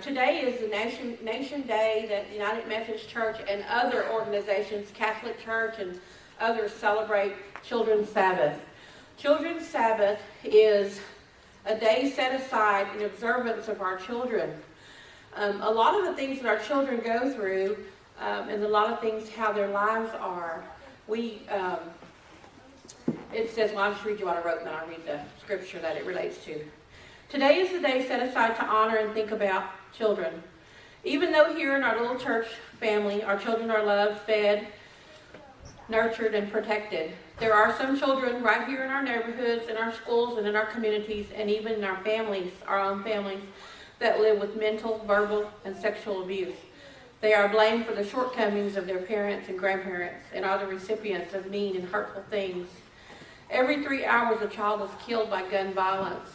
Today is the Nation Day that the United Methodist Church and other organizations, Catholic Church and others, celebrate Children's Sabbath. Children's Sabbath is a day set aside in observance of our children. A lot of the things that our children go through, and a lot of things how their lives are, it says, well, I'll just read you what I wrote and then I'll read the scripture that it relates to. Today is the day set aside to honor and think about children. Even though here in our little church family, our children are loved, fed, nurtured, and protected, there are some children right here in our neighborhoods, in our schools, and in our communities, and even in our families, our own families, that live with mental, verbal, and sexual abuse. They are blamed for the shortcomings of their parents and grandparents and are the recipients of mean and hurtful things. Every 3 hours, a child is killed by gun violence.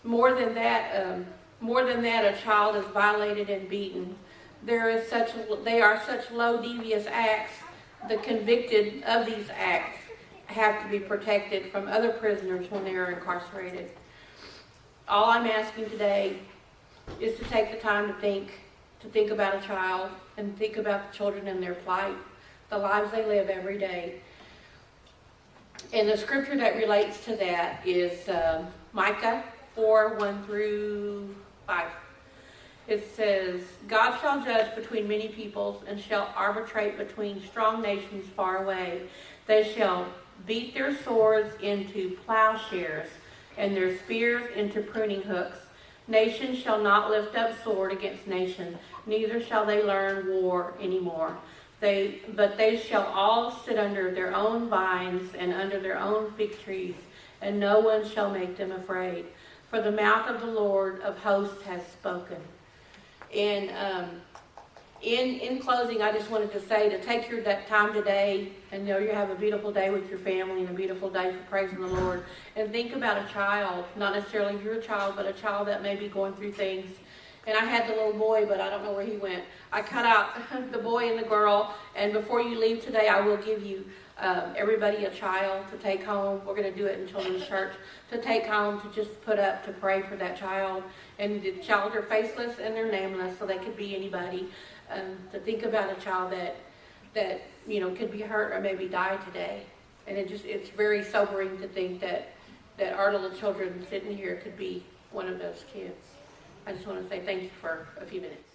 More than that, a child is violated and beaten. They are such low, devious acts. The convicted of these acts have to be protected from other prisoners when they are incarcerated. All I'm asking today is to take the time to think about a child and think about the children and their plight, the lives they live every day. And the scripture that relates to that is Micah 4:1-5. It says, God shall judge between many peoples and shall arbitrate between strong nations far away. They shall beat their swords into plowshares and their spears into pruning hooks. Nation shall not lift up sword against nation, neither shall they learn war anymore. But they shall all sit under their own vines and under their own fig trees, and no one shall make them afraid. For the mouth of the Lord of hosts has spoken. And in closing, I just wanted to say to take that time today and know you have a beautiful day with your family and a beautiful day for praising the Lord. And think about a child, not necessarily your child, but a child that may be going through things. And I had the little boy, but I don't know where he went. I cut out the boy and the girl, and before you leave today, I will give you everybody a child to take home. We're going to do it in children's church, to take home, to just put up, to pray for that child. And the child are faceless and they're nameless, so they could be anybody. To think about a child that could be hurt or maybe die today. And it's very sobering to think that our little children sitting here could be one of those kids. I just want to say thank you for a few minutes.